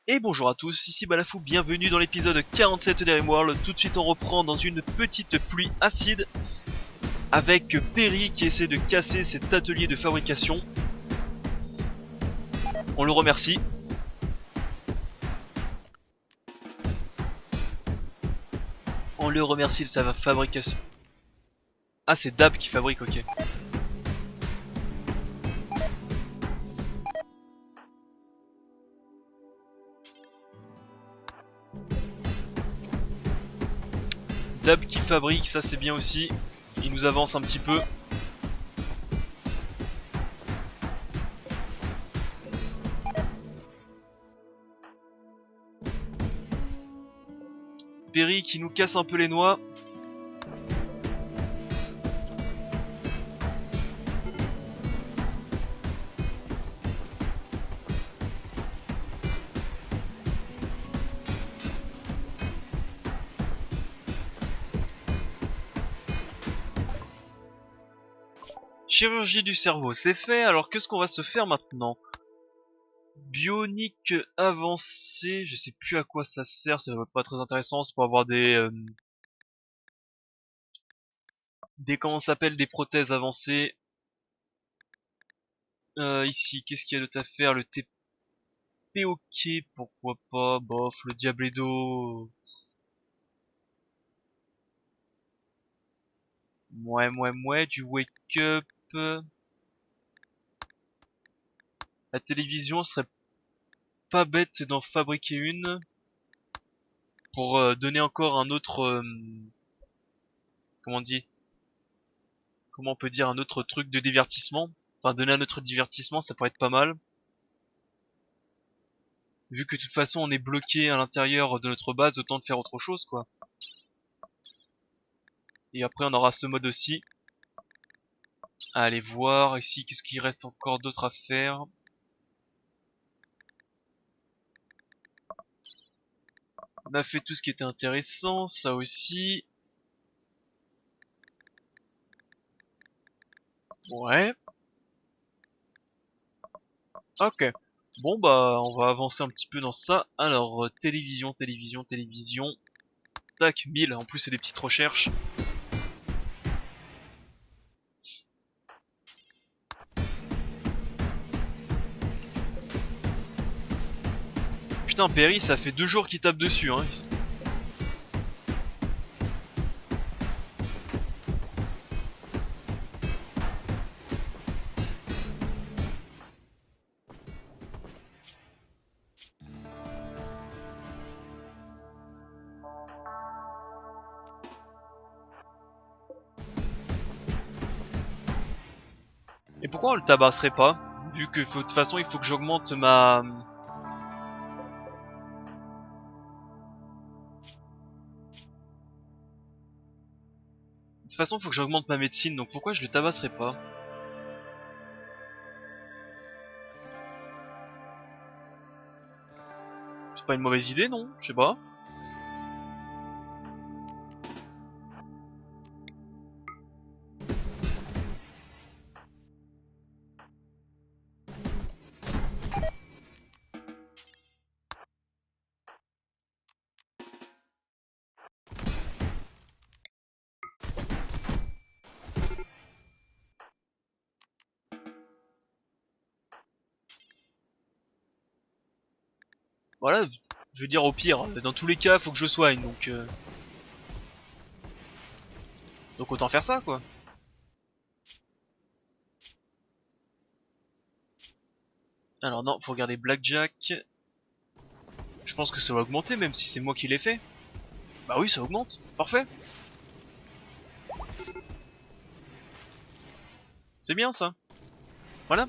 Et bonjour à tous, ici Balafou, bienvenue dans l'épisode 47 d'Rimworld. Tout de suite on reprend dans une petite pluie acide avec Perry qui essaie de casser cet atelier de fabrication. On le remercie. On le remercie de sa fabrication. Ah, c'est Dab qui fabrique, ok. Dab qui fabrique, ça c'est bien aussi. Il nous avance un petit peu. Perry qui nous casse un peu les noix. Chirurgie du cerveau, c'est fait. Alors qu'est-ce qu'on va se faire maintenant? Bionique avancée, je sais plus à quoi ça sert, ça va pas très intéressant, c'est pour avoir des comment ça s'appelle, des prothèses avancées. Ici, qu'est-ce qu'il y a d'autre à faire? Le TP, ok, pourquoi pas, bof, le Diabledo. Mouais, du wake up. La télévision serait pas bête d'en fabriquer une pour donner encore un autre, comment on dit, comment on peut dire, un autre truc de divertissement. Enfin, donner un autre divertissement, ça pourrait être pas mal. Vu que de toute façon on est bloqué à l'intérieur de notre base, autant de faire autre chose quoi. Et après on aura ce mode aussi. Allez voir ici, qu'est-ce qu'il reste encore d'autre à faire. On a fait tout ce qui était intéressant, ça aussi. Ouais. Ok. Bon bah on va avancer un petit peu dans ça. Alors télévision. Tac, 1000, en plus c'est des petites recherches. Putain Perry, ça fait 2 jours qu'il tape dessus hein. Et pourquoi on le tabasserait pas? Vu que de toute façon il faut que j'augmente ma... De toute façon il faut que j'augmente ma médecine, donc pourquoi je le tabasserais pas? C'est pas une mauvaise idée non? Je sais pas. Voilà, je veux dire au pire, dans tous les cas faut que je soigne donc autant faire ça quoi. Alors non, faut regarder Blackjack. Je pense que ça va augmenter même si c'est moi qui l'ai fait. Bah oui ça augmente, parfait. C'est bien ça. Voilà.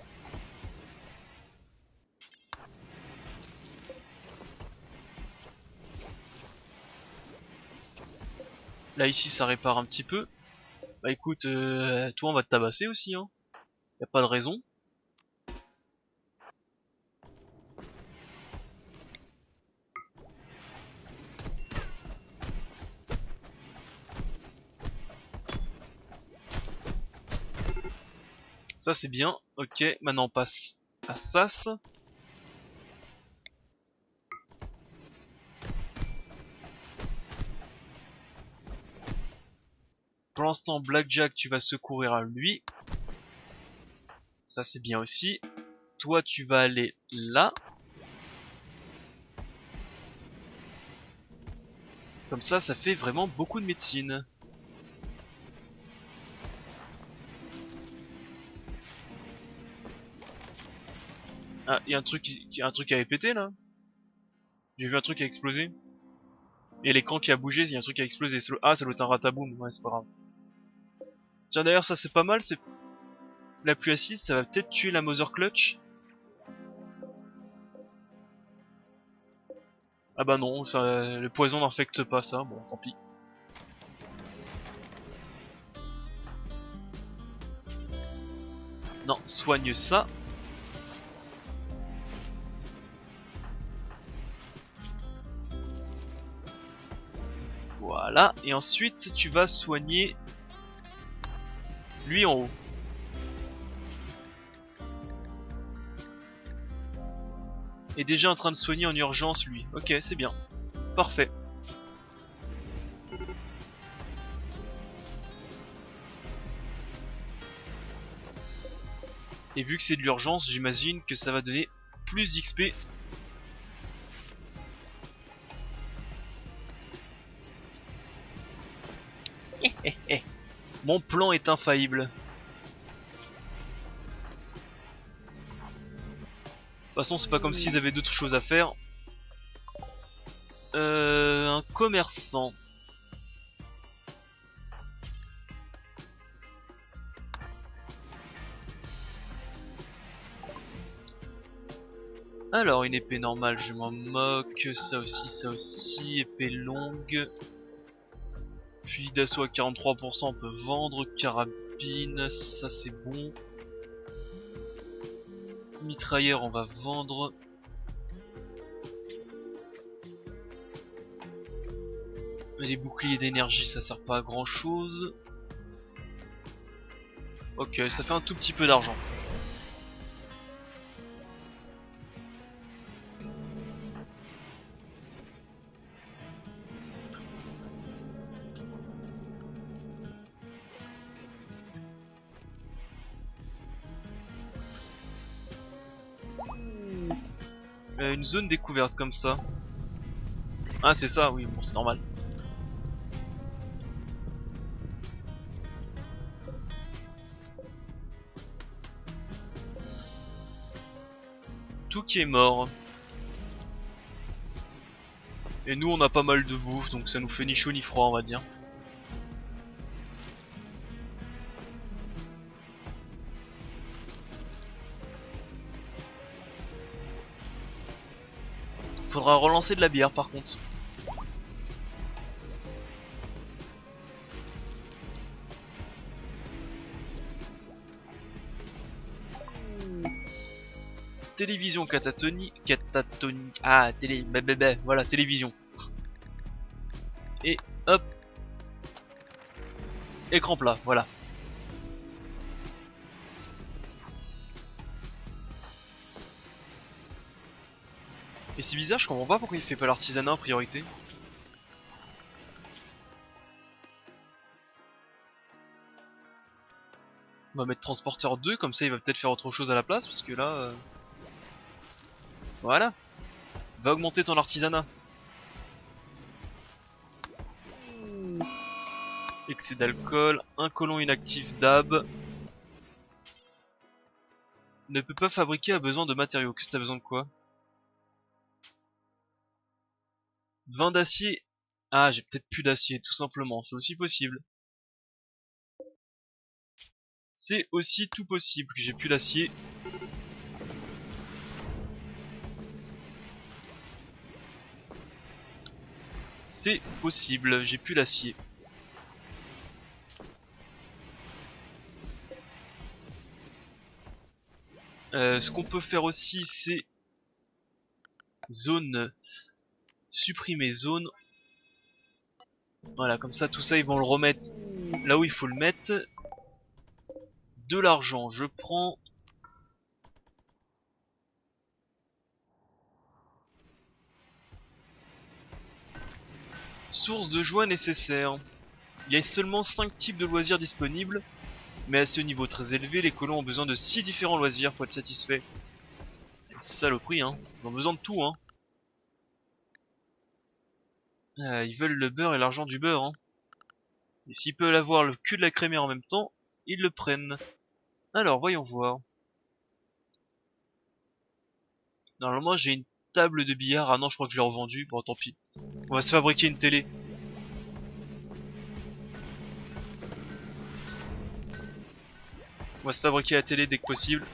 Là ici ça répare un petit peu. Bah écoute, toi on va te tabasser aussi hein. Y a pas de raison. Ça c'est bien. Ok, maintenant on passe à Sas. l'instant, Blackjack, tu vas secourir à lui. Ça, c'est bien aussi. Toi, tu vas aller là. Comme ça fait vraiment beaucoup de médecine. Ah, il y a un truc qui avait pété là. J'ai vu un truc qui a explosé. Et l'écran qui a bougé, il y a un truc qui a explosé. Ah, ça doit être un rataboum. Ouais, c'est pas grave. Tiens, d'ailleurs, ça c'est pas mal. C'est la pluie acide, ça va peut-être tuer la Mother Clutch. Ah bah non, ça, le poison n'infecte pas ça. Bon, tant pis. Non, soigne ça. Voilà, et ensuite tu vas soigner lui en haut. Et déjà en train de soigner en urgence lui. Ok, c'est bien. Parfait. Et vu que c'est de l'urgence, j'imagine que ça va donner plus d'XP. Mon plan est infaillible. De toute façon, c'est pas comme s'ils avaient d'autres choses à faire. Un commerçant. Alors, une épée normale, je m'en moque. Ça aussi. Épée longue. Fusil d'assaut à 43%, on peut vendre. Carabine, ça c'est bon. Mitrailleur, on va vendre. Les boucliers d'énergie, ça sert pas à grand chose. Ok, ça fait un tout petit peu d'argent. Une zone découverte comme ça. Ah, c'est ça, oui, bon, c'est normal. Tout qui est mort. Et nous, on a pas mal de bouffe, donc ça nous fait ni chaud ni froid, on va dire. Faudra relancer de la bière par contre. Télévision catatonie. Ah, voilà, télévision. Et hop. Écran plat, voilà. Et c'est bizarre, je comprends pas pourquoi il fait pas l'artisanat en priorité. On va mettre transporteur 2, comme ça il va peut-être faire autre chose à la place, parce que là... Voilà. Va augmenter ton artisanat. Excès d'alcool, un colon inactif d'ab. Ne peut pas fabriquer à besoin de matériaux. Qu'est-ce que t'as besoin de quoi? 20 d'acier. Ah, j'ai peut-être plus d'acier, tout simplement. C'est aussi possible. C'est aussi tout possible que j'ai plus d'acier. C'est possible, j'ai plus d'acier. Ce qu'on peut faire aussi, c'est zone, supprimer zone. Voilà, comme ça, tout ça, ils vont le remettre là où il faut le mettre. De l'argent, je prends. Source de joie nécessaire. Il y a seulement 5 types de loisirs disponibles, mais à ce niveau très élevé, les colons ont besoin de 6 différents loisirs pour être satisfaits. Saloperie, hein. Ils ont besoin de tout, hein. Ils veulent le beurre et l'argent du beurre, hein. Et s'ils peuvent avoir le cul de la crémière en même temps, ils le prennent. Alors, voyons voir. Normalement, j'ai une table de billard. Ah non, je crois que je l'ai revendue. Bon, tant pis. On va se fabriquer une télé. On va se fabriquer la télé dès que possible.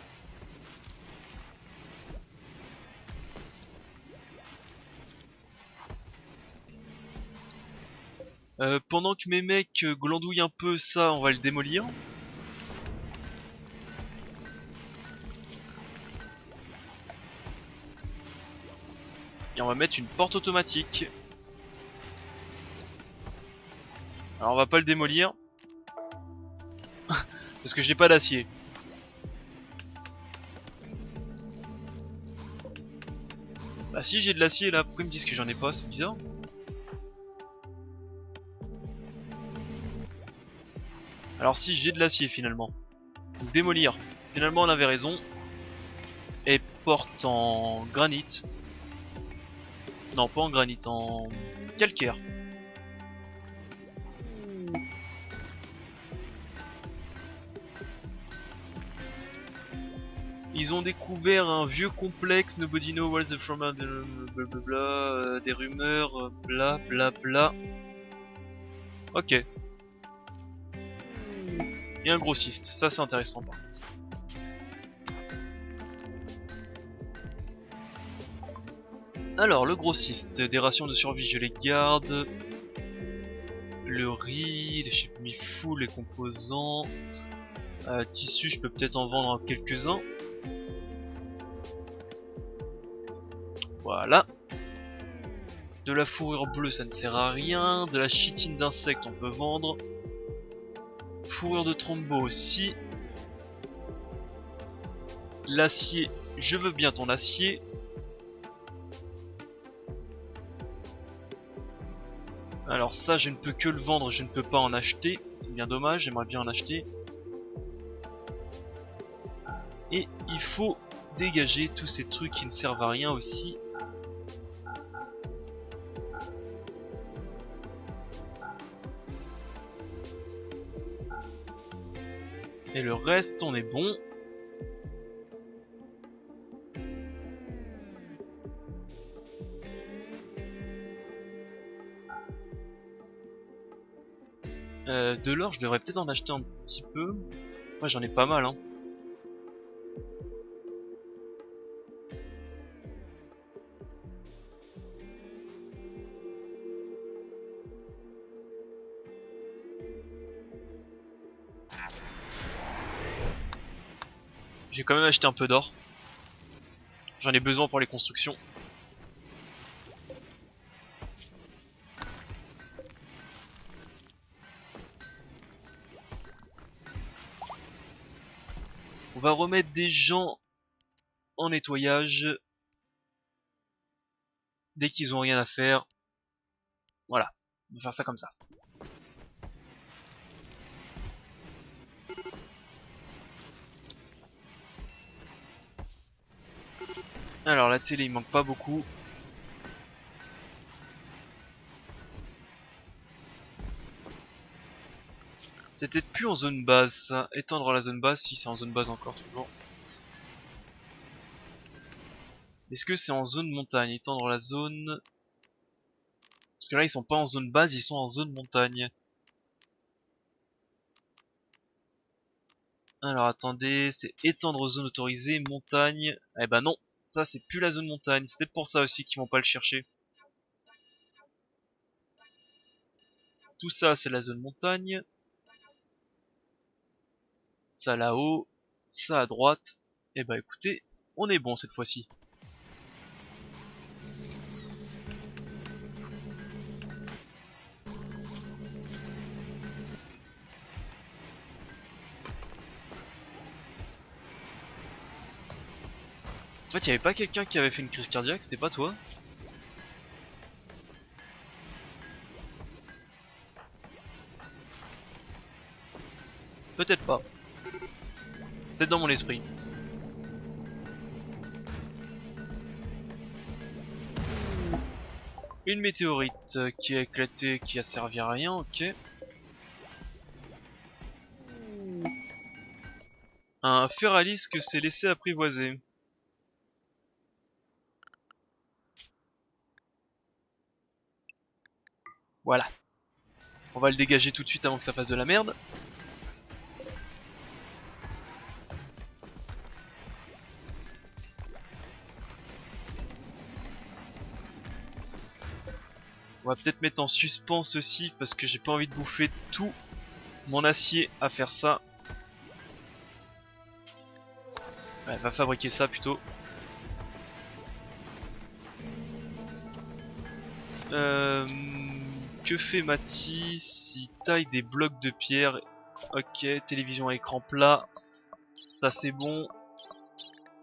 Pendant que mes mecs glandouillent un peu ça, on va le démolir. Et on va mettre une porte automatique. Alors on va pas le démolir. Parce que je n'ai pas d'acier. Bah si, j'ai de l'acier là, pourquoi ils me disent que j'en ai pas, c'est bizarre. Alors si, j'ai de l'acier finalement. Donc démolir. Finalement on avait raison. Et porte en granit. Non, pas en granit, en calcaire. Ils ont découvert un vieux complexe, nobody knows what's the from, blablabla, des rumeurs, bla bla bla. Ok. Et un grossiste, ça c'est intéressant par contre. Alors, le grossiste, des rations de survie je les garde. Le riz, les chipmis full, les composants. Tissu, je peux peut-être en vendre quelques-uns. Voilà. De la fourrure bleue, ça ne sert à rien. De la chitine d'insectes, on peut vendre. Fourrure de trombeau aussi. L'acier, je veux bien ton acier. Alors ça, je ne peux que le vendre, je ne peux pas en acheter. C'est bien dommage, j'aimerais bien en acheter. Et il faut dégager tous ces trucs qui ne servent à rien aussi. Et le reste, on est bon. De l'or, je devrais peut-être en acheter un petit peu. Moi, j'en ai pas mal, hein. J'ai quand même acheté un peu d'or. J'en ai besoin pour les constructions. On va remettre des gens en nettoyage. Dès qu'ils ont rien à faire. Voilà. On va faire ça comme ça. Alors la télé, il manque pas beaucoup. C'est peut-être plus en zone base ça. Étendre la zone base, si c'est en zone base encore toujours. Est-ce que c'est en zone montagne? Étendre la zone... Parce que là ils sont pas en zone base, ils sont en zone montagne. Alors attendez, c'est étendre zone autorisée, montagne... Eh ben non, ça c'est plus la zone montagne. C'est peut-être pour ça aussi qu'ils vont pas le chercher. Tout ça c'est la zone montagne. Ça là-haut, ça à droite. Et bah écoutez, on est bon cette fois-ci. En fait, il y avait pas quelqu'un qui avait fait une crise cardiaque, c'était pas toi? Peut-être pas. Peut-être dans mon esprit. Une météorite qui a éclaté, qui a servi à rien, ok. Un Feralis que s'est laissé apprivoiser. Voilà. On va le dégager tout de suite avant que ça fasse de la merde. On va peut-être mettre en suspens ceci parce que j'ai pas envie de bouffer tout mon acier à faire ça. Ouais, va fabriquer ça plutôt. Que fait Matisse? Il taille des blocs de pierre. Ok, télévision à écran plat. Ça c'est bon.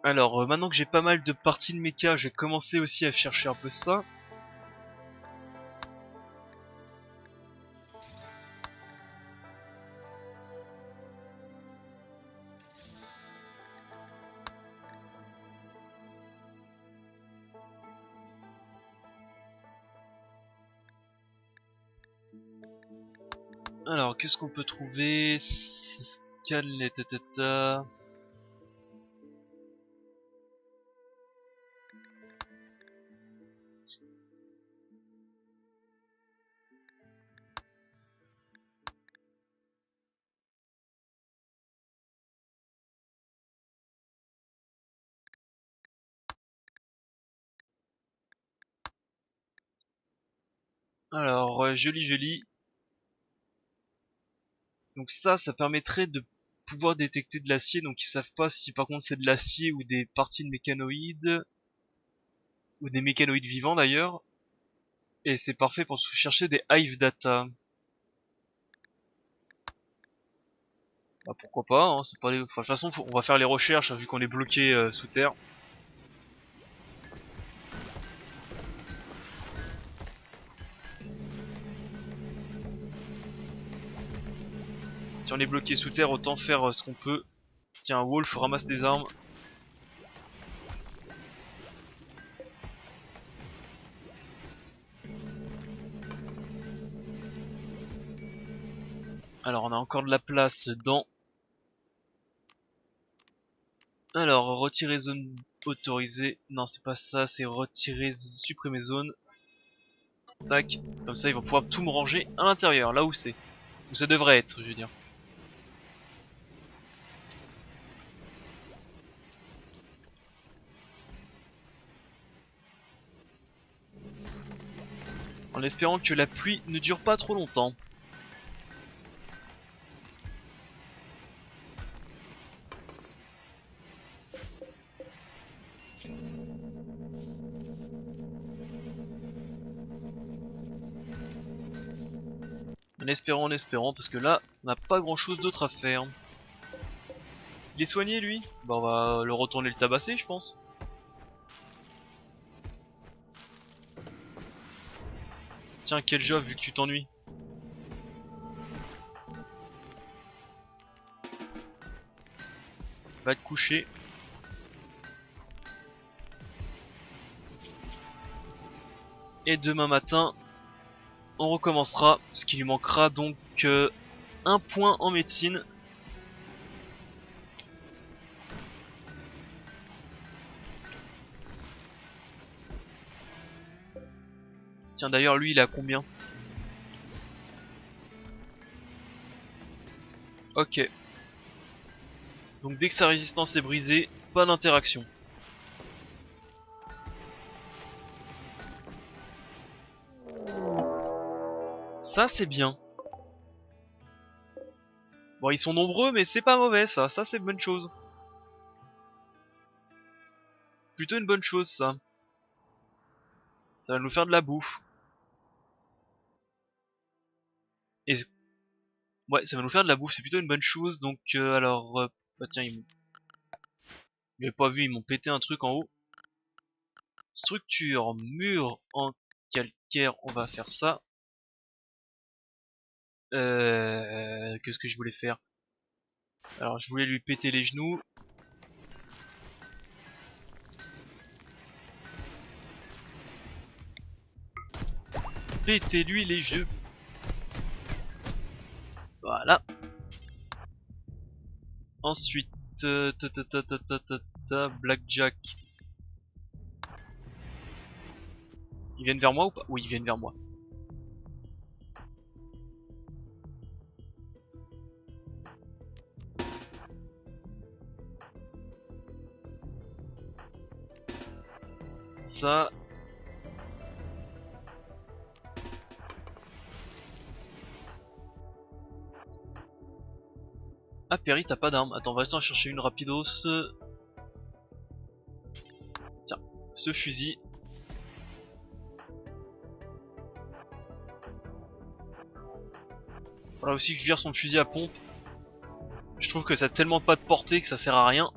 Alors maintenant que j'ai pas mal de parties de mecha, je vais commencer aussi à chercher un peu ça. Alors qu'est-ce qu'on peut trouver? Scan les tatata. Alors joli joli. Donc ça permettrait de pouvoir détecter de l'acier. Donc ils savent pas si par contre c'est de l'acier ou des parties de mécanoïdes. Ou des mécanoïdes vivants d'ailleurs. Et c'est parfait pour chercher des hive data. Bah pourquoi pas, hein, c'est pas les... enfin, de toute façon on va faire les recherches hein, vu qu'on est bloqué sous terre. Si on est bloqué sous terre, autant faire ce qu'on peut. Tiens, Wolf, ramasse des armes. Alors on a encore de la place dans... Alors retirer zone autorisée. Non c'est pas ça, c'est retirer supprimer zone. Tac, comme ça ils vont pouvoir tout me ranger à l'intérieur, là où c'est. Où ça devrait être, je veux dire. En espérant que la pluie ne dure pas trop longtemps. En espérant, parce que là, on n'a pas grand chose d'autre à faire. Il est soigné lui? Bah on va le retourner le tabasser je pense. Tiens, quel job vu que tu t'ennuies. Va te coucher. Et demain matin, on recommencera, parce qu'il lui manquera donc un point en médecine. Tiens d'ailleurs lui il a combien? Ok. Donc dès que sa résistance est brisée, pas d'interaction. Ça c'est bien. Bon ils sont nombreux mais c'est pas mauvais ça c'est une bonne chose. Plutôt une bonne chose ça. Ça va nous faire de la bouffe. Et ouais ça va nous faire de la bouffe, c'est plutôt une bonne chose donc alors... bah tiens ils m'avaient pas vu, ils m'ont pété un truc en haut. Structure, mur en calcaire, on va faire ça. Qu'est-ce que je voulais faire? Alors je voulais lui péter les genoux. Pétez-lui les jeux. Voilà. Ensuite, Blackjack. Ils viennent vers moi ou pas? Oui, ils viennent vers moi. Ça. Ah, Perry, t'as pas d'arme. Attends, va-t'en chercher une rapidos. Tiens, ce fusil. Voilà aussi que je vire son fusil à pompe. Je trouve que ça a tellement pas de portée que ça sert à rien.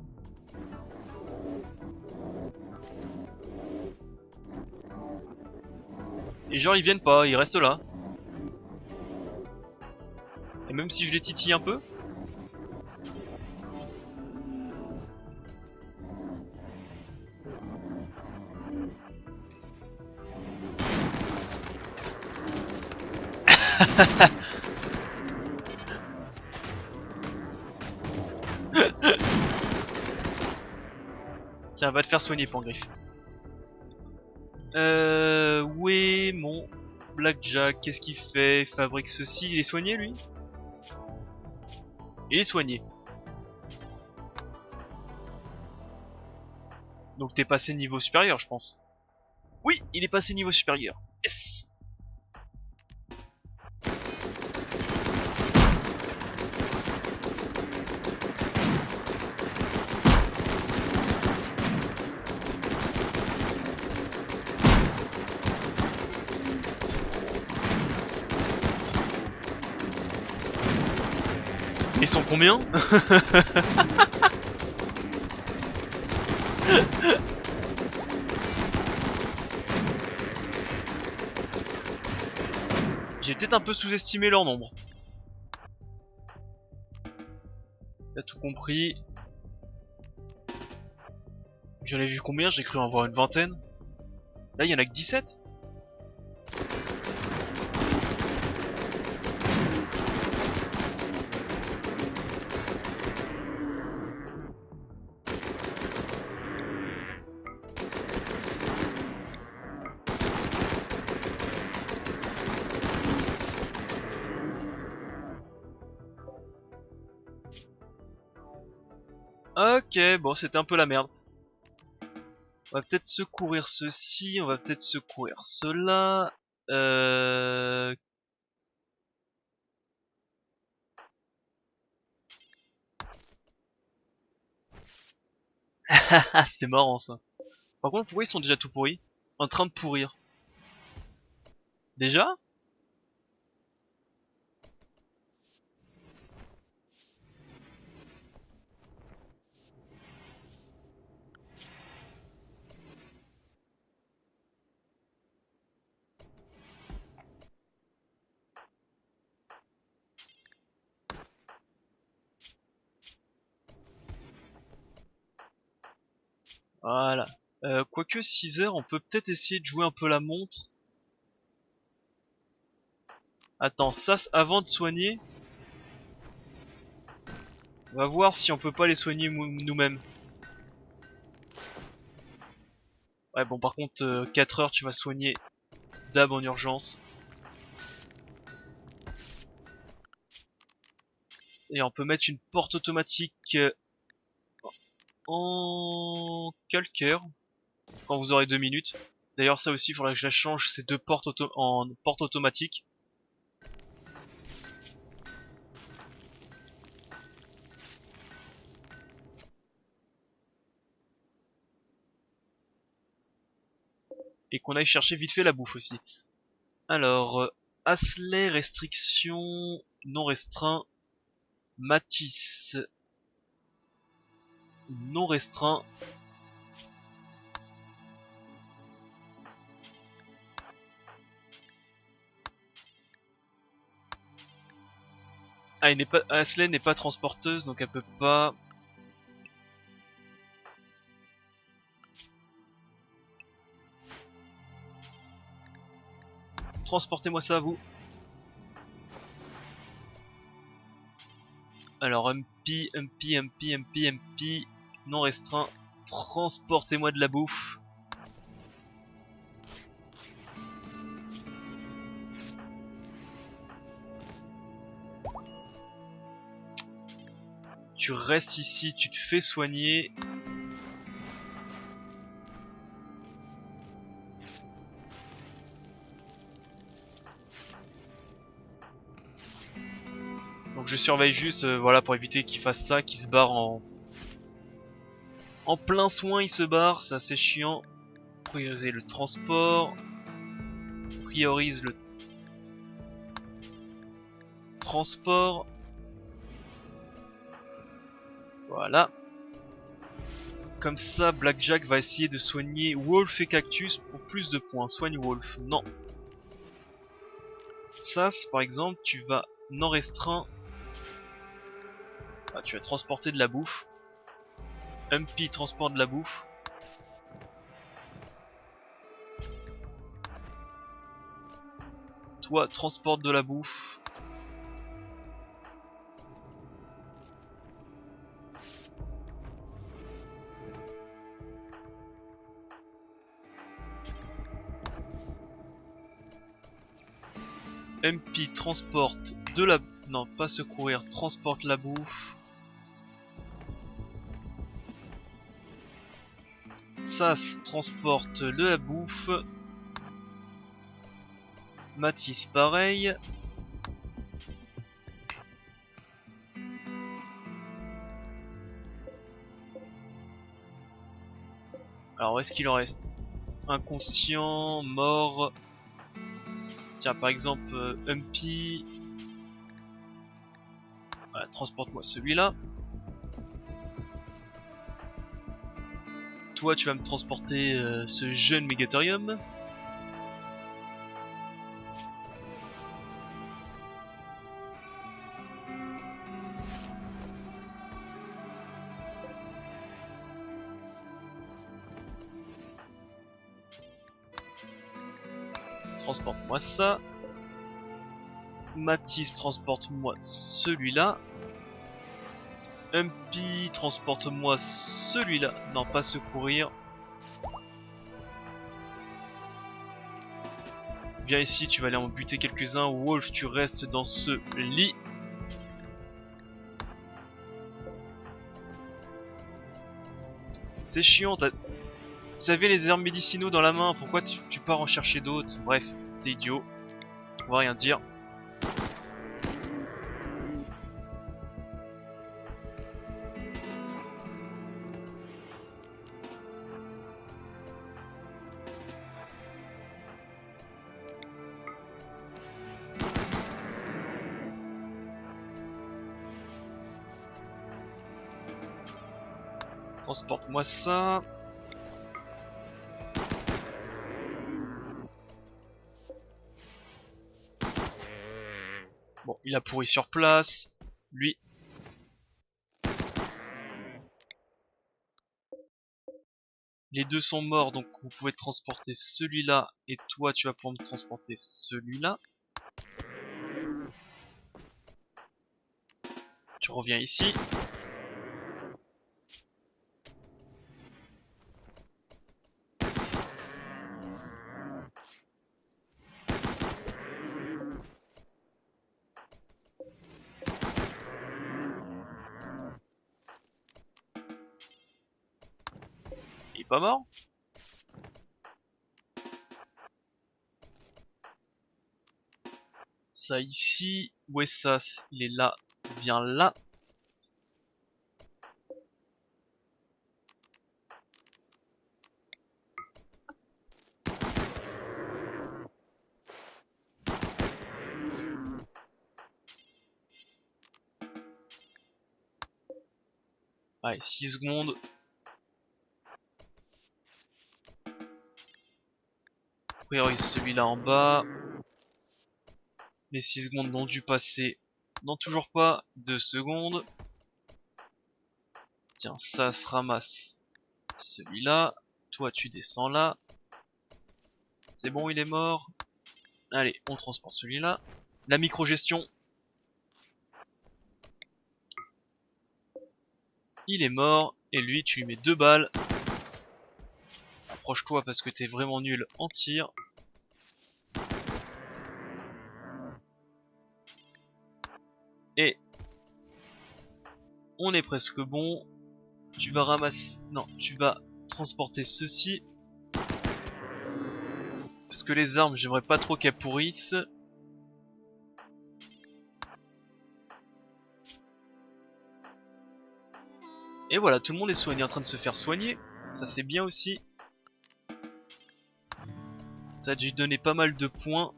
Et genre ils viennent pas, ils restent là. Et même si je les titille un peu. Tiens, va te faire soigner, Pangriff. Où est mon Blackjack? Qu'est-ce qu'il fait? Il fabrique ceci. Il est soigné, lui? Il est soigné. Donc t'es passé niveau supérieur, je pense. Oui, il est passé niveau supérieur. Yes! Ils sont combien? J'ai peut-être un peu sous-estimé leur nombre. T'as tout compris. J'en ai vu combien? J'ai cru en voir une vingtaine. Là, il y en a que 17. Ok, bon, c'était un peu la merde. On va peut-être secourir ceci, on va peut-être secourir cela. Euh... C'est marrant ça. Par contre, pourquoi ils sont déjà tout pourris? En train de pourrir. Déjà? Voilà. Quoique 6 heures, on peut peut-être essayer de jouer un peu la montre. Attends, ça avant de soigner. On va voir si on peut pas les soigner nous-mêmes. Ouais, bon, par contre, 4 heures, tu vas soigner Dab en urgence. Et on peut mettre une porte automatique en calcaire quand vous aurez 2 minutes. D'ailleurs, ça aussi, il faudra que je la change, ces deux portes en porte automatique. Et qu'on aille chercher vite fait la bouffe aussi. Alors, Asley, restriction, non restreint, Matisse, non restreint. Ah, elle n'est pas, Asley n'est pas transporteuse, donc elle peut pas... Transportez-moi ça, vous. Alors, MP, non restreint. Transportez-moi de la bouffe. Tu restes ici, tu te fais soigner. Donc je surveille juste, voilà, pour éviter qu'il fasse ça, qu'il se barre en plein soin, il se barre, c'est assez chiant. Prioriser le transport. Priorise le transport. Voilà. Comme ça, Blackjack va essayer de soigner Wolf et Cactus pour plus de points. Soigne Wolf. Non. Sas, par exemple, tu vas non restreint. Ah, tu vas transporter de la bouffe. Humpy transporte de la bouffe. Toi, transporte de la bouffe. MP transporte de la... Non, pas secourir, transporte la bouffe. Sas transporte la bouffe. Matisse pareil. Alors où est-ce qu'il en reste? Inconscient, mort. Tiens, par exemple, Humpy. Voilà, transporte-moi celui-là. Toi, tu vas me transporter ce jeune Megatherium. Transporte-moi ça. Matisse, transporte-moi celui-là. Humpy, transporte-moi celui-là. Non, pas secourir. Viens ici, tu vas aller en buter quelques-uns. Wolf, tu restes dans ce lit. C'est chiant, vous avez les herbes médicinaux dans la main, pourquoi tu pars en chercher d'autres? Bref, c'est idiot. On va rien dire. Transporte-moi ça. Bon, il a pourri sur place. Lui. Les deux sont morts, donc vous pouvez transporter celui-là. Et toi, tu vas pouvoir me transporter celui-là. Tu reviens ici. Il est pas mort. Ça ici. Où est ça? Il est là. Viens là. Allez, 6 secondes. Priorise celui-là en bas. Les 6 secondes ont dû passer. Non, toujours pas. 2 secondes. Tiens, ça se ramasse. Celui-là. Toi, tu descends là. C'est bon, il est mort. Allez, on transporte celui-là. La micro-gestion. Il est mort. Et lui, tu lui mets 2 balles. Approche-toi parce que t'es vraiment nul en tir. Et on est presque bon. Tu vas ramasser... Non, tu vas transporter ceci. Parce que les armes, j'aimerais pas trop qu'elles pourrissent. Et voilà, tout le monde est soigné, en train de se faire soigner. Ça c'est bien aussi. Ça a dû donner pas mal de points.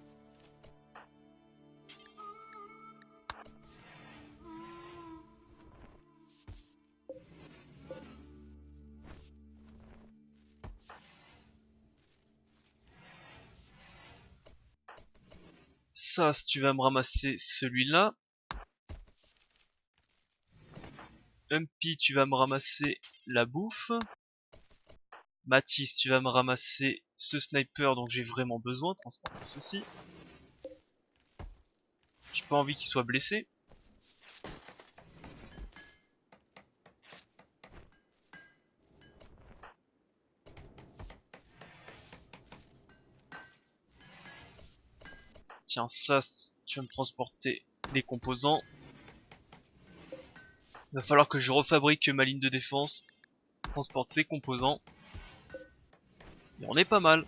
Ça, tu vas me ramasser celui-là. Humpy, tu vas me ramasser la bouffe. Mathis, tu vas me ramasser ce sniper dont j'ai vraiment besoin. Transporter ceci. J'ai pas envie qu'il soit blessé. Tiens, ça, tu vas me transporter les composants. Il va falloir que je refabrique ma ligne de défense. Transporte ces composants. Et on est pas mal.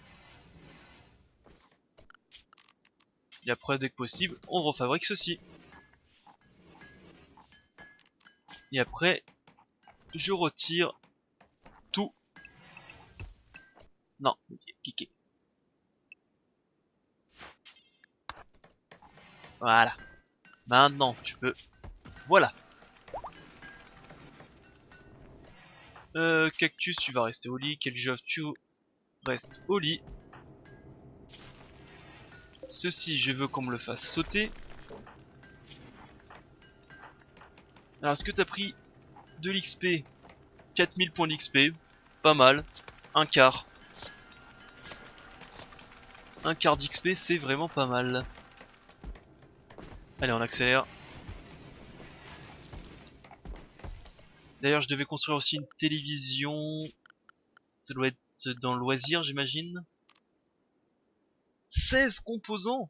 Et après, dès que possible, on refabrique ceci. Et après, je retire tout. Non, cliquez. Voilà. Maintenant, tu peux. Voilà. Cactus, tu vas rester au lit. Keljov, tu restes au lit. Ceci, je veux qu'on me le fasse sauter. Alors, est-ce que t'as pris de l'XP? 4000 points d'XP. Pas mal. Un quart. Un quart d'XP, c'est vraiment pas mal. Allez, on accélère. D'ailleurs, je devais construire aussi une télévision. Ça doit être dans le loisir, j'imagine. 16 composants.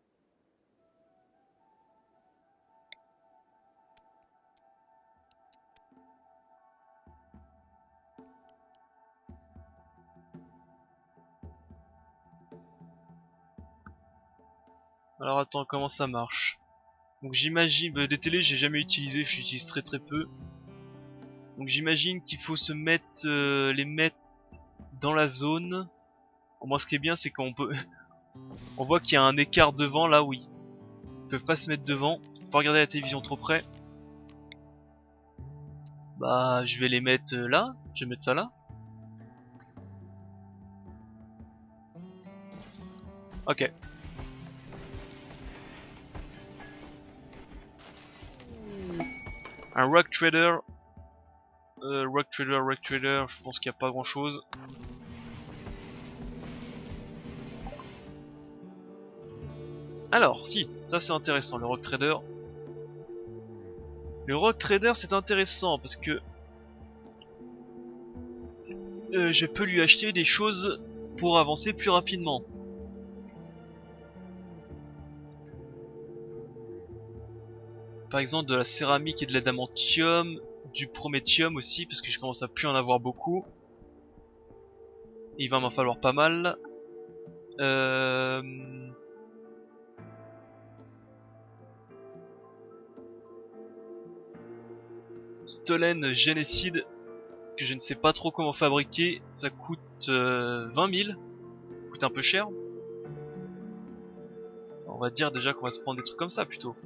Alors attends, comment ça marche? Donc j'imagine, des télés j'ai jamais utilisé, j'utilise très très peu. Donc j'imagine qu'il faut se mettre, les mettre dans la zone. Moi ce qui est bien c'est qu'on peut, on voit qu'il y a un écart devant là, oui. Ils peuvent pas se mettre devant, faut pas regarder la télévision trop près. Bah je vais les mettre là, je vais mettre ça là. Ok. Un Rock Trader. Rock Trader, je pense qu'il n'y a pas grand chose. Alors, si, ça c'est intéressant, le Rock Trader. Le Rock Trader c'est intéressant parce que je peux lui acheter des choses pour avancer plus rapidement. Par exemple de la céramique et de l'adamantium, du prométhium aussi parce que je commence à plus en avoir beaucoup. Et il va m'en falloir pas mal. Stolen Genocide que je ne sais pas trop comment fabriquer, ça coûte 20 000, ça coûte un peu cher. On va dire déjà qu'on va se prendre des trucs comme ça plutôt.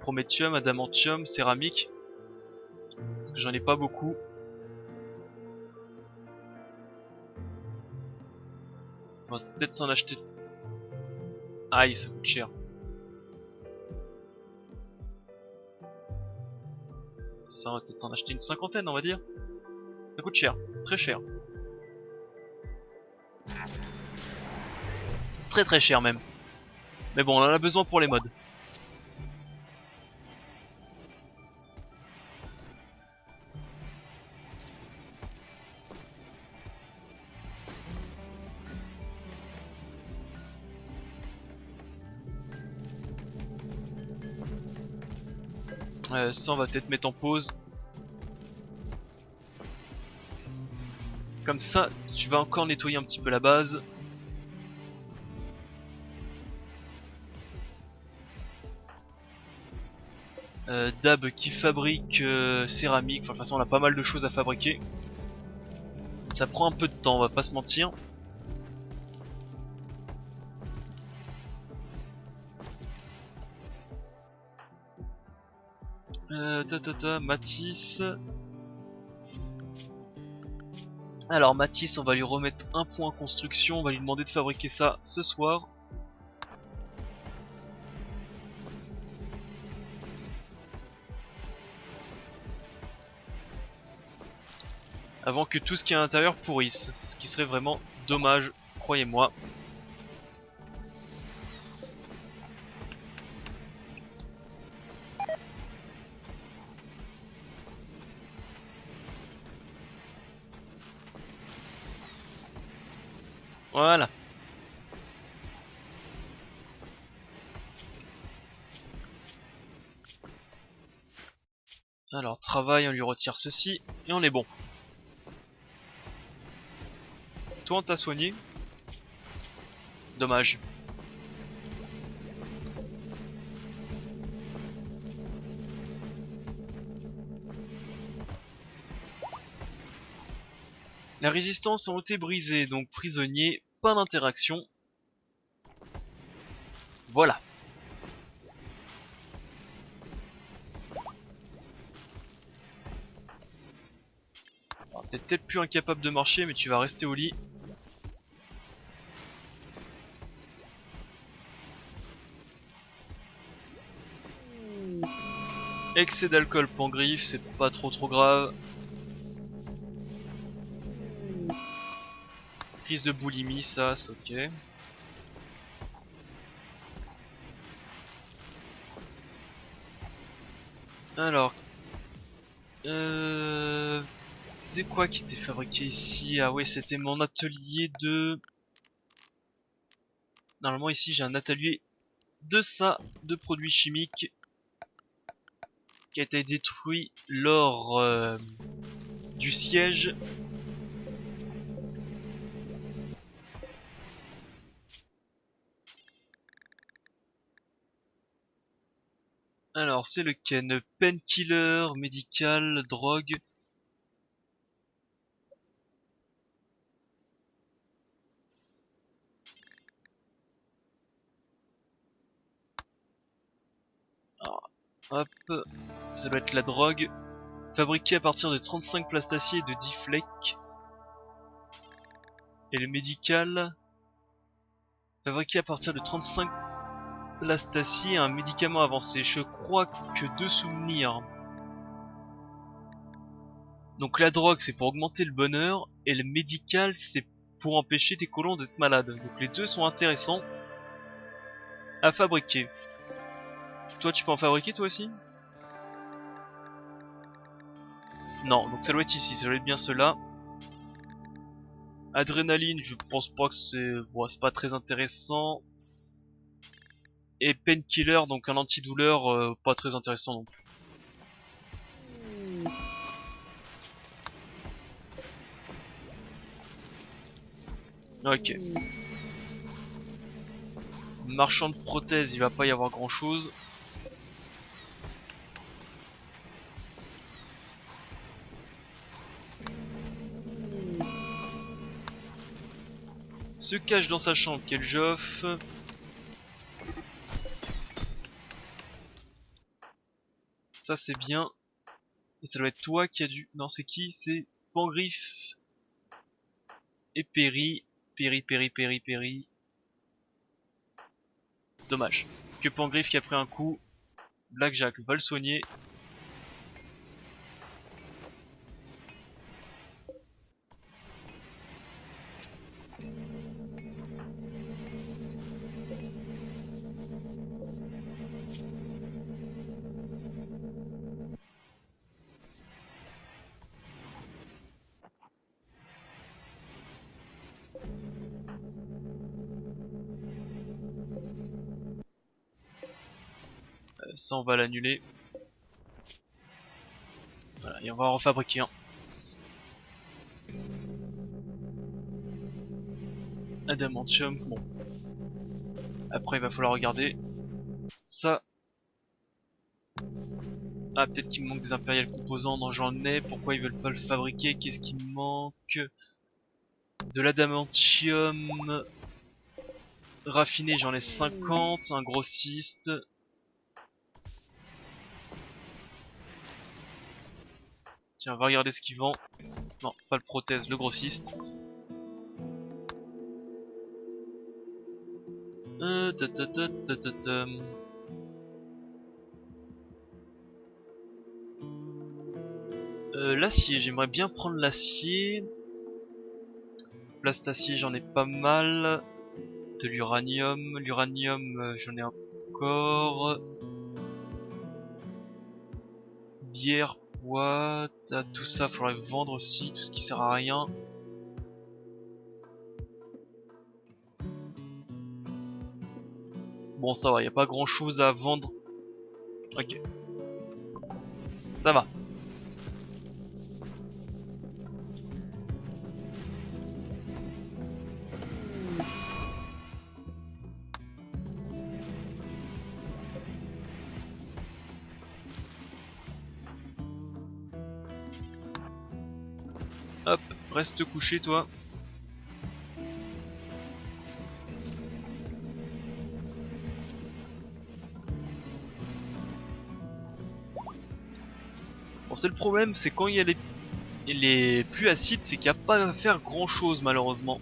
Prométhium, adamantium, céramique, parce que j'en ai pas beaucoup. On va peut-être s'en acheter. Aïe, ça coûte cher. Ça, on va peut-être s'en acheter une cinquantaine, on va dire. Ça coûte cher, très cher. Très très cher même. Mais bon, on en a besoin pour les mods. Ça, on va peut-être mettre en pause. Comme ça, tu vas encore nettoyer un petit peu la base. Dab qui fabrique céramique. Enfin, de toute façon, on a pas mal de choses à fabriquer. Ça prend un peu de temps, on va pas se mentir. Matisse. Alors Matisse, on va lui remettre un point en construction, on va lui demander de fabriquer ça ce soir. Avant que tout ce qui est à l'intérieur pourrisse, ce qui serait vraiment dommage, croyez-moi. Voilà. Alors travail, on lui retire ceci, et on est bon. Toi on t'a soigné. Dommage. La résistance a été brisée, donc prisonnier, pas d'interaction. Voilà. T'es peut-être plus incapable de marcher, mais tu vas rester au lit. Excès d'alcool, Pangriffe, c'est pas trop grave. Crise de boulimie, ça, c'est ok. Alors, c'est quoi qui était fabriqué ici? Ah oui, c'était mon atelier de... Normalement ici j'ai un atelier de ça, de produits chimiques, qui a été détruit lors du siège. Alors c'est lequel? Painkiller, médical, drogue. Alors, hop, ça doit être la drogue. Fabriqué à partir de 35 plastaciers et de 10 flecs. Et le médical, fabriqué à partir de 35 plastaciers et un médicament avancé. Je crois que de souvenirs. Donc la drogue c'est pour augmenter le bonheur et le médical c'est pour empêcher tes colons d'être malades. Donc les deux sont intéressants à fabriquer. Toi tu peux en fabriquer toi aussi? Non, donc ça doit être ici, ça doit être bien cela. Adrénaline, je pense pas que c'est... Bon, c'est pas très intéressant. Et painkiller, donc un antidouleur, pas très intéressant non plus. Ok. Marchand de prothèses, il va pas y avoir grand chose. Se cache dans sa chambre, quel joff. Ça c'est bien. Et ça doit être toi qui a dû... Non, c'est qui? C'est Pangriffe et Perry. Perry. Dommage. Que Pangriffe qui a pris un coup. Blackjack va le soigner. Ça on va l'annuler. Voilà, et on va en refabriquer un. Adamantium, bon. Après il va falloir regarder. Ça. Ah, peut-être qu'il me manque des impériales composants. Non, j'en ai. Pourquoi ils veulent pas le fabriquer? Qu'est-ce qui me manque? De l'adamantium raffiné, j'en ai 50. Un grossiste. Tiens, on va regarder ce qu'il vend. Non, pas le prothèse, le grossiste. L'acier, j'aimerais bien prendre l'acier. Plastacier, j'en ai pas mal. De l'uranium. L'uranium, j'en ai encore. Bière, boîte, tout ça, faudrait vendre aussi, tout ce qui sert à rien. Bon, ça va, y a pas grand chose à vendre. Ok. Ça va. Hop, reste couché toi. Bon, c'est le problème, c'est quand il y a les pluies acides, c'est qu'il n'y a pas à faire grand chose malheureusement.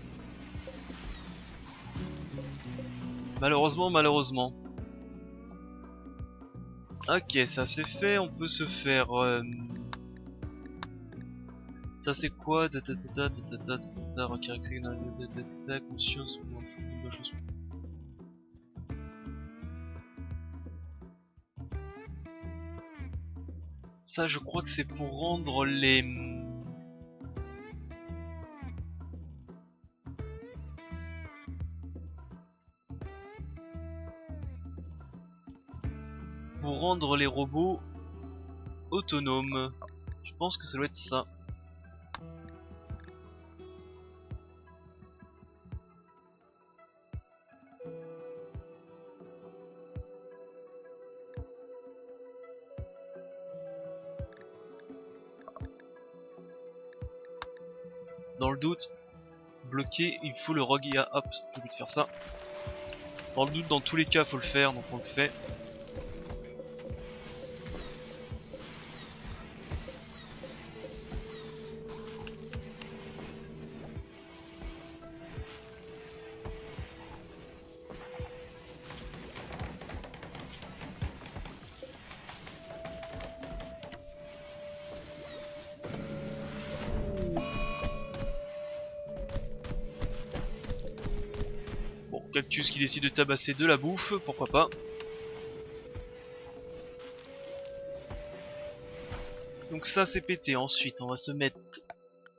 Malheureusement. Ok, ça c'est fait, on peut se faire... Ça c'est quoi? Conscience. Ça je crois que c'est pour rendre les... Pour rendre les robots autonomes. Je pense que ça doit être ça. Dans le doute, bloqué, il faut le rogue IA. Hop, j'ai oublié de faire ça. Dans le doute, dans tous les cas, faut le faire, donc on le fait. Cactus qui décide de tabasser de la bouffe, pourquoi pas. Donc ça c'est pété, ensuite on va se mettre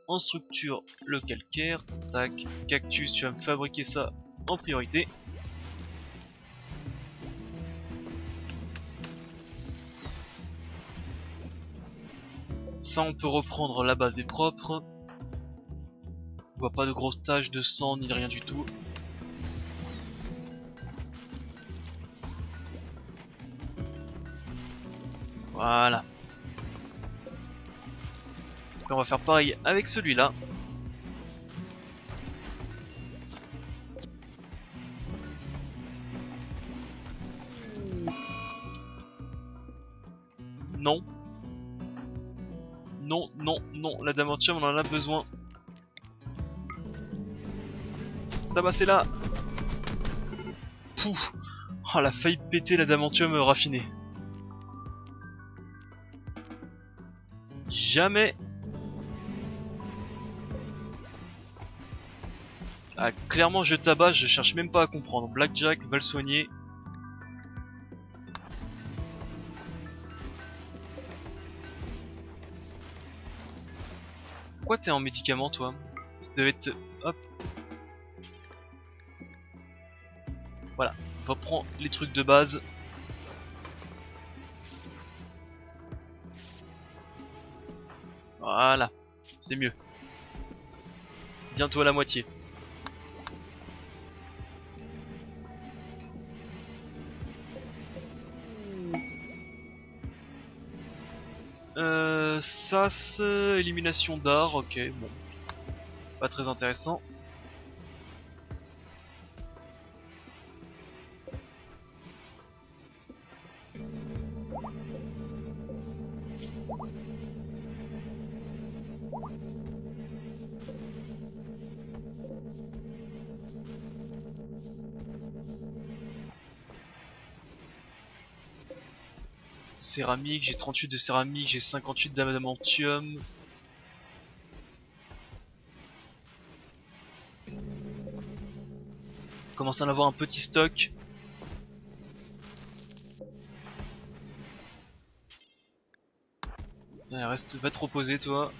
en structure le calcaire. Tac, cactus, tu vas me fabriquer ça en priorité. Ça on peut reprendre, la base est propre. Je vois pas de grosses taches de sang ni de rien du tout. Voilà. Donc on va faire pareil avec celui-là. Non. Non, l'adamantium on en a besoin. Tabassez-la. Pouf. Oh, elle a failli péter l'adamantium raffiné. Jamais. Ah, clairement je tabasse, je cherche même pas à comprendre. Blackjack va le soigner. Pourquoi t'es en médicament toi? Ça devait être... Hop. Voilà, reprends les trucs de base. Voilà, c'est mieux. Bientôt à la moitié. Ça c'est élimination d'art, ok, bon. Pas très intéressant. Céramique, j'ai 38 de céramique, j'ai 58 d'adamantium. Commence à en avoir un petit stock. Allez, reste, va te reposer toi.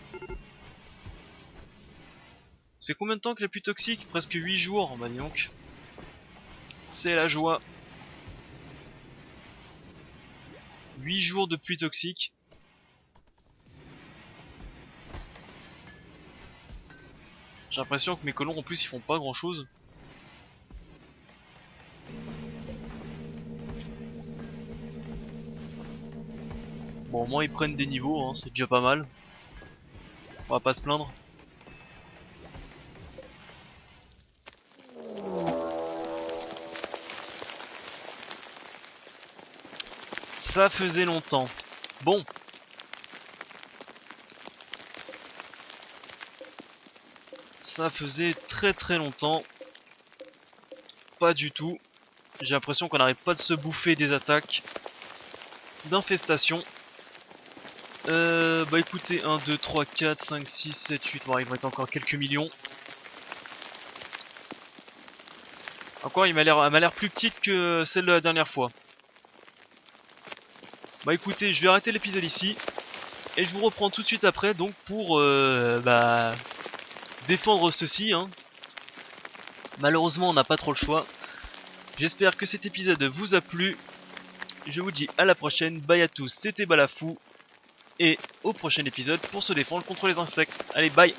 Ça fait combien de temps que la pluie toxique? Presque 8 jours, bah dis donc. C'est la joie. 8 jours de pluie toxique. J'ai l'impression que mes colons en plus ils font pas grand chose. Bon, au moins ils prennent des niveaux, hein, c'est déjà pas mal. On va pas se plaindre. Ça faisait longtemps. Bon. Ça faisait très longtemps. Pas du tout. J'ai l'impression qu'on n'arrête pas de se bouffer des attaques. D'infestation. Bah écoutez, 1, 2, 3, 4, 5, 6, 7, 8. Bon, il va être encore quelques millions. Encore, elle m'a l'air plus petite que celle de la dernière fois. Bah écoutez, je vais arrêter l'épisode ici. Et je vous reprends tout de suite après, donc pour défendre ceci. Hein. Malheureusement, on n'a pas trop le choix. J'espère que cet épisode vous a plu. Je vous dis à la prochaine. Bye à tous, c'était Balafou. Et au prochain épisode pour se défendre contre les insectes. Allez, bye!